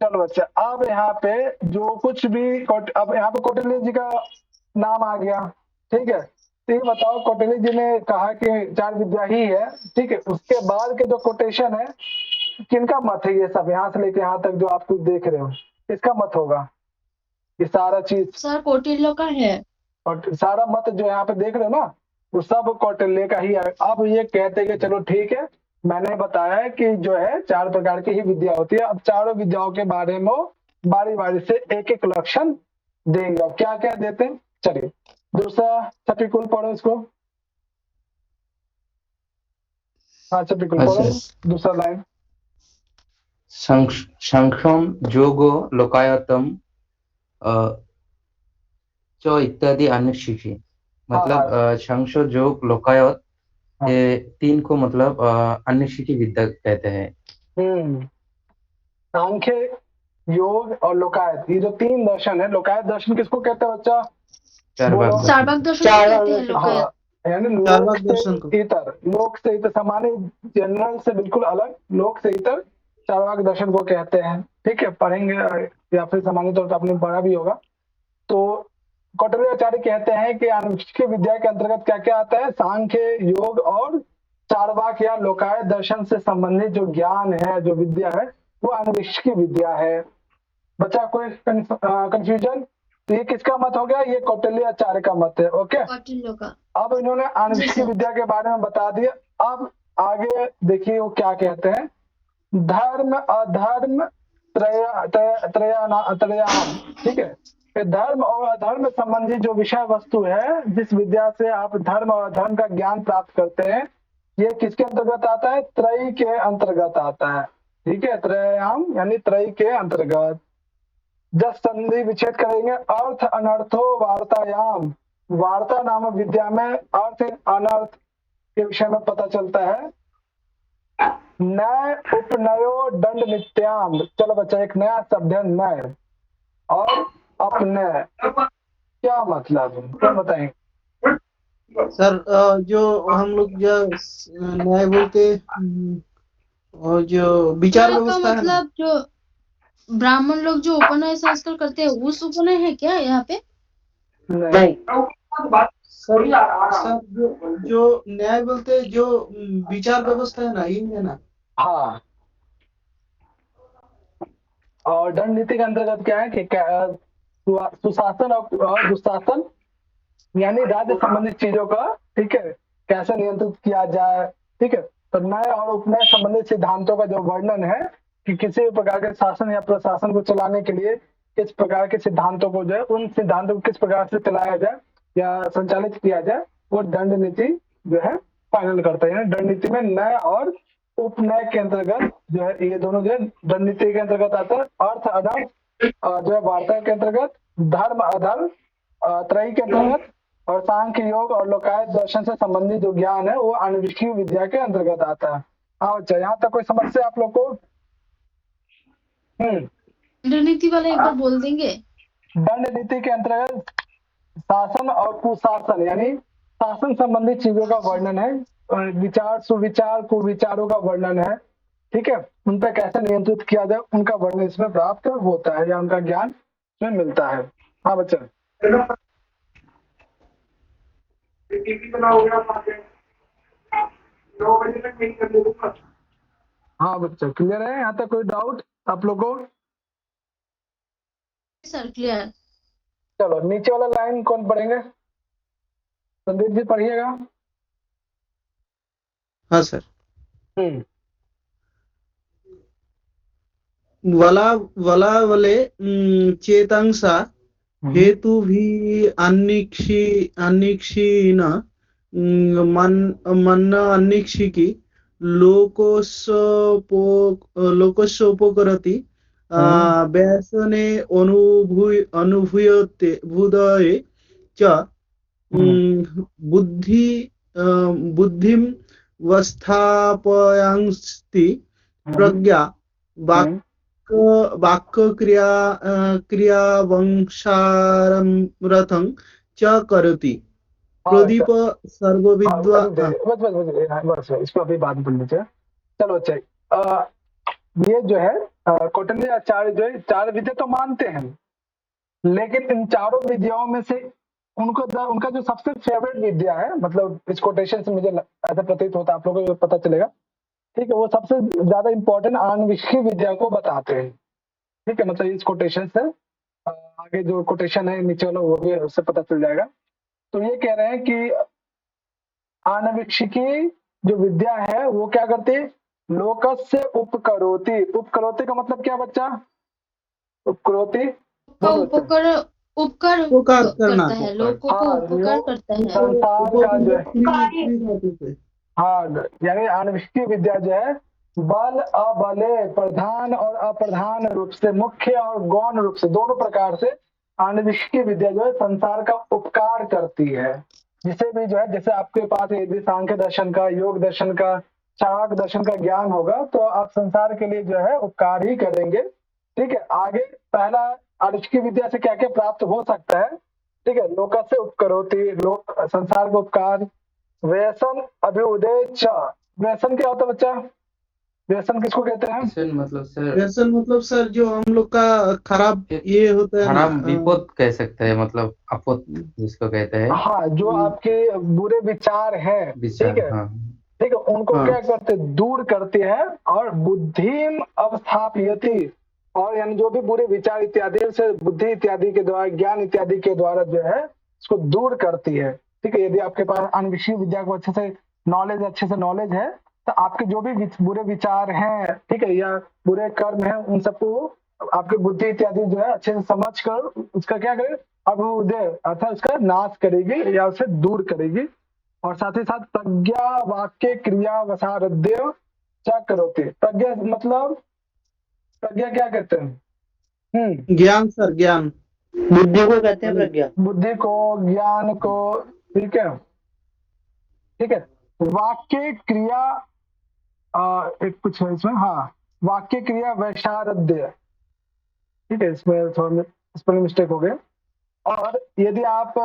A: चलो बच्चा, अब यहाँ पे जो कुछ भी अब यहाँ पे कौटिल्य जी का नाम आ गया, ठीक है। तो ये बताओ, कौटिल्य जी ने कहा कि 4 विद्या ही है, ठीक है। उसके बाद के जो कोटेशन है, किनका मत है ये सब, यहाँ से लेके यहाँ तक जो आप कुछ देख रहे हो, किसका मत होगा ये सारा चीज?
E: सर कौटिल्य का है।
A: और सारा मत जो यहाँ पे देख रहे हो ना, वो सब कौटिल्य का ही है। अब ये कहते हैं कि चलो ठीक है, मैंने बताया कि जो है 4 प्रकार की ही विद्या होती है। अब चारों विद्याओं के बारे में बारी बारी से एक एक लक्षण देंगे। अब क्या क्या देते हैं, चलिए दूसरा छपिकुल पढ़ो इसको। हाँ छपिकुल पढ़ो दूसरा लाइन।
C: संख्यम जोगो लोकायतम च इत्यादि अनिश्चिति। मतलब संख्य जोग लोकायत, ये 3 को मतलब अनिश्चिति विद्या कहते हैं।
A: सांख्य, योग और लोकायत, ये जो 3 दर्शन है। लोकायत दर्शन किसको कहते हैं बच्चा?
E: चार्वाक दर्शन कहते हैं लोकायत।
A: यानी लोक से इतर सामान्य जनरल से बिल्कुल अलग, लोक से इतर चार्वाक दर्शन को कहते हैं, ठीक है। पढ़ेंगे या फिर सामान्य तौर पर आपने पढ़ा भी होगा। तो कौटिल्य आचार्य कहते हैं कि आनुष्ठिक विद्या के अंतर्गत क्या क्या आता है? सांख्य, योग और चार्वाक या लोकायत दर्शन से संबंधित जो ज्ञान है, जो विद्या है, वो आनुष्ठिक विद्या है। बच्चा कोई कंफ्यूजन? तो ये किसका मत हो गया? ये कौटिल्य आचार्य का मत है, ओके।
E: कौटिल्य का।
A: अब इन्होंने आनुष्ठिक विद्या के बारे में बता दिया। अब आगे देखिए वो क्या कहते हैं। धर्म अधर्म त्रयाणाम, ठीक है। धर्म और अधर्म संबंधी जो विषय वस्तु है, जिस विद्या से आप धर्म और अधर्म का ज्ञान प्राप्त करते हैं, ये किसके अंतर्गत आता है? त्रयी के अंतर्गत आता है, ठीक है। त्रयाम यानी त्रयी के अंतर्गत। जब संधि विच्छेद करेंगे, अर्थ अनर्थो वार्तायाम, वार्ता नामक विद्या में अर्थ अनर्थ के विषय में पता चलता है। नय उपनयो दंड नित्याम। चलो बच्चा, एक नया शब्द है नय और अपने, क्या मतलब क्या बताएंगे
B: सर? जो हम लोग जो न्याय बोलते और जो विचार व्यवस्था है,
E: मतलब जो ब्राह्मण लोग जो उपनय संस्कार करते हैं, उस उपनय है क्या यहाँ पे?
A: नहीं
B: सर जो न्याय बोलते जो विचार व्यवस्था है ना, ये है ना।
A: हाँ, और दंड नीति के अंतर्गत क्या है कि सुशासन और दुशासन, यानी राज्य संबंधित चीजों का, ठीक है, कैसे नियंत्रित किया जाए, ठीक है। तो नए और उपनय संबंधित सिद्धांतों का जो वर्णन है कि किसी भी प्रकार के शासन या प्रशासन को चलाने के लिए किस प्रकार के सिद्धांतों को जो है, उन सिद्धांतों को किस प्रकार से चलाया जाए या संचालित किया जाए, वो दंड नीति जो है फाइनल करता है। दंड नीति में नए और उपनय के अंतर्गत जो है, ये दोनों जो है दंड नीति के अंतर्गत आता है। अर्थ अनर्थ जो है वार्ता के अंतर्गत, धर्म अधर्म त्रयी के अंतर्गत, और सांख्य, योग और लोकायत दर्शन से संबंधित जो ज्ञान है वो आनुष्ठिक विद्या के अंतर्गत आता है। हाँ अच्छा, यहाँ तक कोई समस्या आप लोग को?
E: दंड नीति वाला एक बार बोल देंगे।
A: दंड नीति के अंतर्गत शासन और कुशासन, यानी शासन संबंधित चीजों का वर्णन है। विचार, सुविचार, कुविचारों का वर्णन है, ठीक है। उन पर कैसे नियंत्रित किया जाए, उनका वर्णन इसमें प्राप्त होता है या उनका ज्ञान इसमें मिलता है। हाँ बच्चा, हाँ बच्चा क्लियर है? यहाँ तक कोई डाउट आप लोगों को?
E: Sir clear.
A: चलो नीचे वाला लाइन कौन पढ़ेंगे? संदीप जी पढ़िएगा।
B: हाँ सर। वला वला वले चेतांसा हेतु भी अन्निक्षीण मन अन्निक्षिकी लोकोपकरति व्यासने अनुभूयते भूदये च बुद्धिं वस्थापयन्ति प्रज्ञा वाक्य क्रिया वंशारम्भं च करोति। प्रदीप सर्वविद्या
A: बस इसको अभी बाद में बोल लीजिए। चलो अच्छा, ये जो है कौटिल्य आचार्य जो है 4 विद्या तो मानते हैं, लेकिन इन चारों विद्याओं में से उनका जो सबसे फेवरेट विद्या है, मतलब इस कोटेशन से मुझे ऐसा प्रतीत होता है, आप लोगों को पता चलेगा, ठीक है, वो सबसे ज्यादा इंपॉर्टेंट आण्विकीय विद्या को बताते हैं। ठीक है, मतलब इस कोटेशन से आगे जो कोटेशन है नीचे वाला वो भी उससे पता चल जाएगा। तो ये कह रहे हैं कि आण्विकी जो विद्या है वो क्या करती है, लोकस्य उपकरोति। उपकरोति का मतलब क्या बच्चा? उपकरोति
E: का उपकार करता है, लोगों को उपकार करता है।
A: संसार का जो है, हाँ, यानी आण्विकीय विद्या जो है बल अबले, प्रधान और अप्रधान रूप से, मुख्य और गौण रूप से, दोनों प्रकार से आण्विकीय विद्या जो है संसार का उपकार करती है। जिसे भी जो है, जैसे आपके पास यदि सांख्य दर्शन का, योग दर्शन का, चाणक्य दर्शन का ज्ञान होगा तो आप संसार के लिए जो है उपकार ही करेंगे। ठीक है, आगे पहला आण्विकीय विद्या से क्या क्या प्राप्त हो सकता है, ठीक है, लोकस्य उपकरोति, लोक संसार का उपकार। व्यसन अभ्युदय च, व्यसन क्या होता है बच्चा? व्यसन किसको कहते हैं?
B: व्यसन मतलब सर जो हम लोग का खराब ये होता है,
C: खराब विपद कह सकते हैं, मतलब आपद जिसको कहते हैं।
A: हाँ, जो आपके बुरे विचार हैं, ठीक है, ठीक है, उनको क्या करते, दूर करते हैं। और बुद्धिम अवस्थापयति, और यानी जो भी बुरे विचार इत्यादि से बुद्धि इत्यादि के द्वारा, ज्ञान इत्यादि के द्वारा जो है इसको दूर करती है। ठीक है, यदि आपके पास आण्विकीय विद्या को अच्छे से नॉलेज है तो आपके जो भी बुरे विचार हैं, ठीक है, या बुरे कर्म हैं, उन सबको आपके बुद्धि इत्यादि जो है अच्छे से समझ कर उसका क्या करे, अभ्युदय अर्थात उसका नाश करेगी या उसे दूर करेगी। और साथ ही साथ प्रज्ञा वाक्य क्रिया वसारध्य क्या करोते। प्रज्ञा मतलब, प्रज्ञा क्या कहते हैं?
B: ज्ञान सर, ज्ञान बुद्धि को कहते हैं प्रज्ञा,
A: बुद्धि को, ज्ञान को, ठीक है, ठीक है। वाक्य क्रिया एक कुछ है इसमें, हाँ, वाक्य क्रिया वैशारध्य, ठीक है, इसमें थोड़ा स्पेलिंग मिस्टेक हो गया। और यदि आप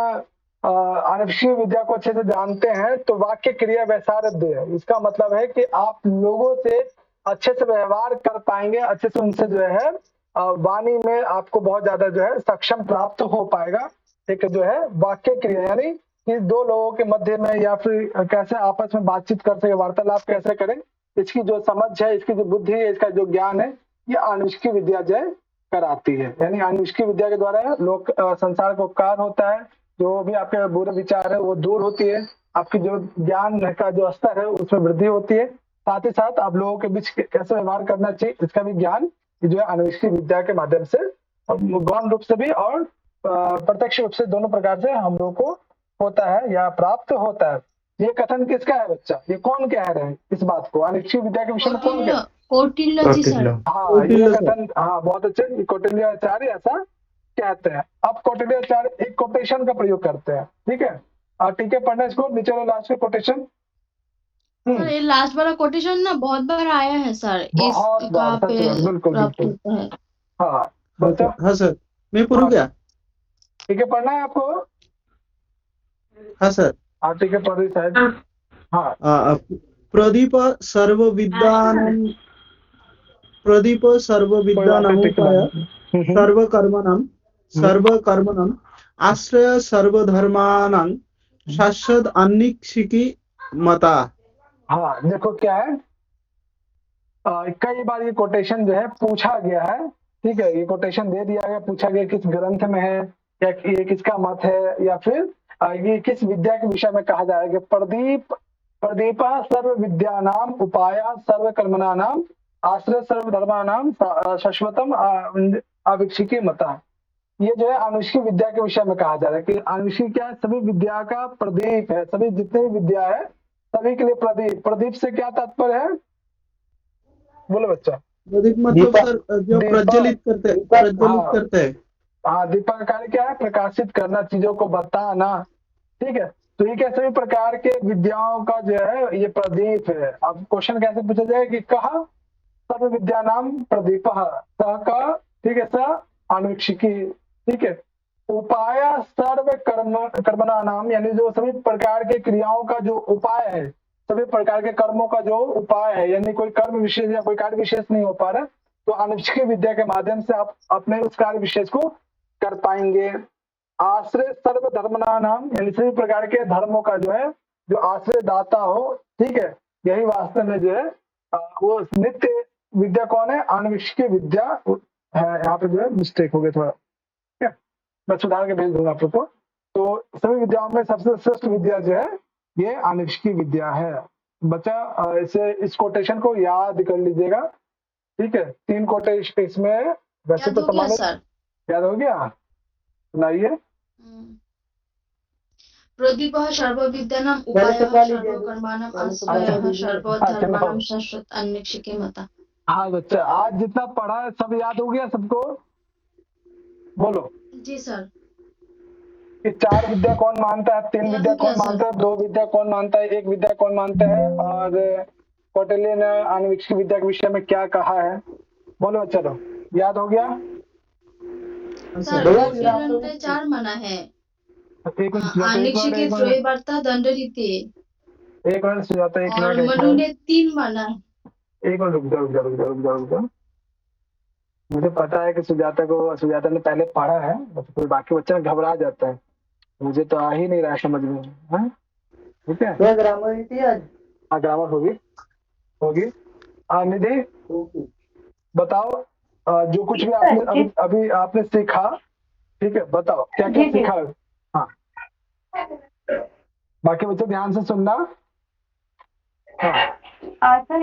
A: आण्विकीय विद्या को अच्छे से जानते हैं तो वाक्य क्रिया वैशारध्य है, इसका मतलब है कि आप लोगों से अच्छे से व्यवहार कर पाएंगे, अच्छे से उनसे जो है वाणी में आपको बहुत ज्यादा जो है सक्षम प्राप्त हो पाएगा। एक जो है वाक्य क्रिया, यानी कि दो लोगों के मध्य में या फिर कैसे आपस में बातचीत कर सके, वार्तालाप कैसे करें, इसकी जो समझ है, इसकी जो बुद्धि है, इसका जो ज्ञान है, ये आण्विकीय विद्या जो है कराती है। यानी आण्विकीय विद्या के द्वारा लोक संसार का उपकार होता है, जो भी आपके बुरे विचार है वो दूर होती है, आपकी जो ज्ञान का जो स्तर है उसमें वृद्धि होती है, साथ ही साथ आप लोगों के बीच कैसे व्यवहार करना चाहिए इसका भी ज्ञान जो है आण्विकीय विद्या के माध्यम से गौण रूप से भी और प्रत्यक्ष रूप से दोनों प्रकार से हम लोगों को होता है या प्राप्त होता है। ये कथन किसका है बच्चा? ये कौन कह रहे हैं इस बात को? आण्विकीय विद्या के विषय में कौन कह?
E: कौटिल्य जी सर।
A: हाँ, ये कथन, हाँ, बहुत अच्छे, कौटिल्य आचार्य ऐसा कहते हैं। अब कौटिल्य आचार्य एक कोटेशन का प्रयोग करते हैं, ठीक है, और ठीक है, पढ़ना इसको, नीचे वाला लास्ट में कोटेशन।
E: सर ये लास्ट वाला कोटेशन ना बहुत बार आया है सर, इस कहाँ पे प्राप्त होता है।
B: हाँ सर, मैं पढ़ूं क्या?
A: ठीक है, पढ़ना है आपको?
B: हाँ सर,
A: हाँ ठीक है, पढ़िए शायद। हाँ,
B: प्रदीप सर्वविद्यानामुपाय सर्वकर्मणां आश्रय सर्वधर्माणां शाश्वत आण्विकीय मता।
A: हाँ, देखो क्या है, कई बार ये कोटेशन जो है पूछा गया है, ठीक है, ये कोटेशन दे दिया गया, पूछा गया किस ग्रंथ में है या ये किसका मत है, या फिर ये किस विद्या के विषय में कहा जाएगा। प्रदीपा सर्व विद्यानाम उपाय सर्व कर्मणानाम आश्रय सर्व धर्मानाम शाश्वतम आवीक्षिकी मता। ये जो है आण्विकीय विद्या के विषय में कहा जा रहा है कि आण्विकीय क्या है, सभी विद्या का प्रदीप है, सभी जितने भी विद्या है सभी के लिए प्रदीप। प्रदीप से क्या तात्पर्य है, बोलो बच्चा?
B: प्रदीप मतलब सर जो प्रज्वलित करते हैं।
A: हाँ, दीपक का कार्य क्या है? प्रकाशित करना, चीजों को बताना, ठीक है। तो ये क्या सभी प्रकार के विद्याओं का जो है ये प्रदीप है। अब क्वेश्चन कैसे पूछा जाए कि कहा सर्व विद्या नाम प्रदीप सह का, ठीक है, स आन्वीक्षिकी, ठीक है। उपाय सर्व कर्मणा नाम, यानी जो सभी प्रकार के क्रियाओं का जो उपाय है, सभी प्रकार के कर्मों का जो उपाय है, यानी कोई कर्म विशेष या कोई कार्य विशेष नहीं हो पा रहा, तो आन्वीक्षिकी विद्या के माध्यम से आप अपने उस कार्य विशेष को कर पाएंगे। आश्रय सर्व धर्मना नाम, यानी सभी प्रकार के धर्मों का जो है, जो आश्रय दाता हो, ठीक है, यही वास्तव में जो है वो नित्य विद्या कौन है, आन्वीक्षिकी विद्या है। यहाँ पे जो है मिस्टेक हो गया थोड़ा, ठीक है, मैं सुधार के भेज दूंगा आप लोग को। तो सभी विद्याओं में सबसे श्रेष्ठ विद्या जो है ये आन्वीक्षिकी विद्या है। बच्चा इसे इस कोटेशन को याद कर लीजिएगा, ठीक है। 3 कोटेशन इसमें वैसे
E: याद
A: तो
E: हो गया
A: तमाम
E: सर।
A: याद हो गया, सुनाइए।
E: प्रदीपः सर्वविद्यानां उपायः सर्वकर्माणाम् आश्रयः सर्वधर्माणां शाश्वत अन्वीक्षिके मता।
A: हाँ बच्चा, आज जितना पढ़ा है सब याद हो गया सबको, बोलो।
E: जी सर।
A: कि 4 विद्या कौन मानता है, 3
E: याद
A: विद्या
E: हो गया
A: कौन मानता है, 2 विद्या कौन मानता है, 1 विद्या कौन मानता है, और कौटिल्य ने आन्वीक्षिक विद्या के विषय में क्या कहा है, बोलो। चलो, याद हो गया।
E: सर कौटिल्य ने 4 माना है। आन्वीक्षिके त्रयी वार्ता दंडनीति,
A: एक मिनट सुजाता, एक
E: और
A: मिनट,
E: मनु ने 3 माना है।
A: एक मिनट रुक जाओ। मुझे पता है कि सुजाता ने पहले पढ़ा है, बस कोई बाकी बच्चा घबरा जाता है, मुझे तो आ ही नहीं रहा है समझ में, हाँ ठीक है।
F: ग्रामर थी आज।
A: हाँ ग्रामर होगी। निधि बताओ, जो कुछ भी आपने अभी आपने सीखा, ठीक है, बताओ क्या क्या सीखा। हाँ बाकी बच्चे ध्यान से सुनना। हाँ
H: सर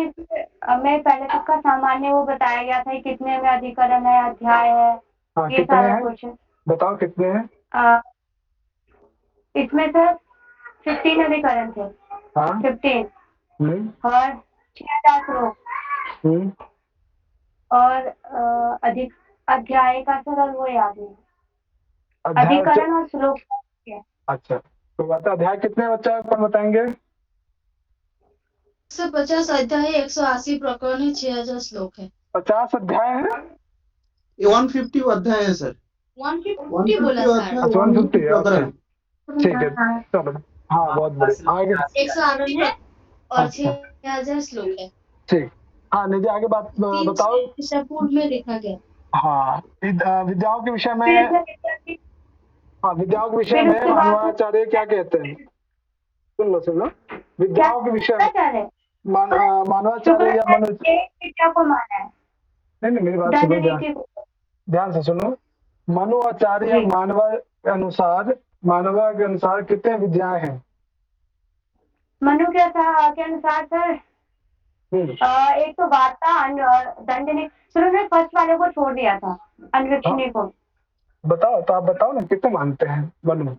H: मैं पहले तक का सामान्य वो बताया गया था, कितने में अधिकरण है, अध्याय है,
A: हाँ,
H: ये सारा क्वेश्चन बताओ
A: कितने हैं।
H: इसमें सर 15 अधिकरण थे।
A: हाँ
H: 15 और 6000 श्लोक और अधिक अध्याय का सर वो याद नहीं, अधिकरण और श्लोक।
A: अच्छा तो बता अध्याय कितने बच्चा कौन बताएंगे।
E: 150 अध्याय है, 180 प्रकरण है, 6000 श्लोक है।
A: 50 अध्याय है,
B: 150 अध्याय है सर।
E: 150 बोला सर।
A: 150 ठीक है चलो। हाँ बहुत बढ़िया, आगे
E: 108 है और 6000 श्लोक है।
A: ठीक। हाँ निधि आगे बात बताओ।
E: पूर्व में लिखा गया।
A: हाँ विद्याओं के विषय में, हाँ विद्याओं के विषय में मानवाचार्य क्या कहते हैं, सुन लो। विद्याओं के विषय में मानवाचार्य या मनुष्य
H: को माना है।
A: नहीं मेरी बात सुनो, ध्यान से सुनो। मनुआचार्य मानव के अनुसार कितने विद्याएं हैं।
H: मनु के अनुसार सर एक तो वार्ता दंडनीति, फिर उन्होंने फर्स्ट वाले को छोड़ दिया था, अन्वीक्षिणी को। बताओ तो आप बताओ ना कितने मानते हैं मनु।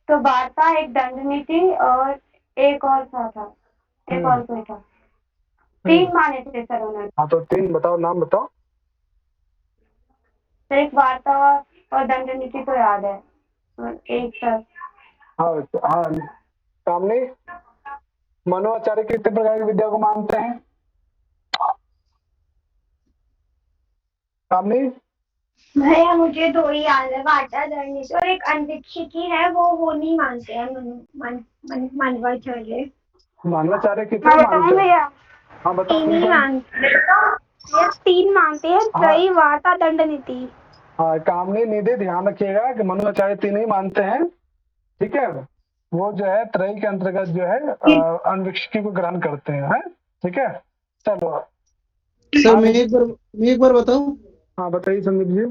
H: तो वार्ता, एक दंडनीति और एक और था, एक और कोई था, 3 माने थे सर उन्होंने। हाँ तो 3 बताओ, नाम बताओ। सर एक वार्ता और दंडनीति तो याद है, एक सर। हाँ कामनी, मनुआचार्य कितने प्रकार की विद्या को मानते हैं। कामनी भैया मुझे 2 ही याद है, वार्ता दंडनीति और एक अन्वीक्षिकी है, वो नहीं मानते हैं मानवाचार्य। मानवाचार्य कितने मानते हैं। हाँ बताओ। 3 मानते हैं, त्रयी वार्ता दंडनीति। हाँ कामनी निधि ध्यान रखिएगा कि मनुआचार्य 3 ही मानते हैं, ठीक है। वो जो है त्रयी के अंतर्गत जो है अन्वीक्षिकी को ग्रहण करते हैं, ठीक है। चलो
B: सर मैं एक बार बताऊं।
A: हाँ बताइए संदीप जी।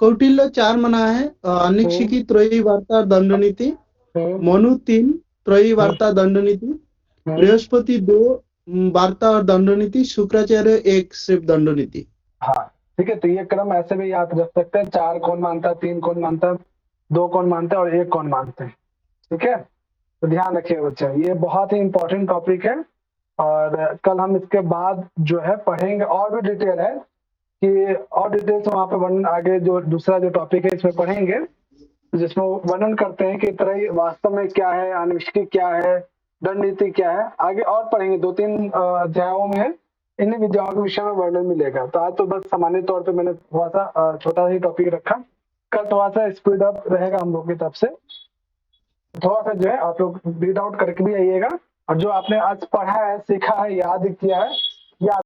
B: कौटिल्य 4 माना है, अन्वीक्षिकी त्रयी वार्ता दंडनीति, मनु 3 त्रयी वार्ता दंडनीति, बृहस्पति 2 वार्ता और दंडनीति, शुक्राचार्य 1 सिर्फ दंडनीति।
A: हाँ ठीक है, तो ये क्रम ऐसे भी याद रख सकते हैं। 4 कौन मानता है, 3 कौन मानता है, 2 कौन मानता है और 1 कौन मानते हैं, ठीक है। तो ध्यान रखिए बच्चे, ये बहुत ही इंपॉर्टेंट टॉपिक है और कल हम इसके बाद जो है पढ़ेंगे और भी डिटेल है कि और डिटेल से वहाँ पे वर्णन, आगे जो दूसरा जो टॉपिक है इसमें पढ़ेंगे जिसमें वर्णन करते हैं कि त्रयी वास्तव में क्या है, अन्वीक्षिकी क्या है, दंड नीति क्या है, आगे और पढ़ेंगे 2-3 अध्यायों में इन्हीं विद्याओं के विषय में वर्णन मिलेगा। तो आज तो बस सामान्य तौर पे मैंने थोड़ा सा छोटा ही टॉपिक रखा, कल थोड़ा सा स्पीड अप रहेगा हम लोग की तरफ से। थोड़ा सा जो है आप लोग रीड आउट करके भी आइएगा, और जो आपने आज पढ़ा है, सीखा है, याद किया है, या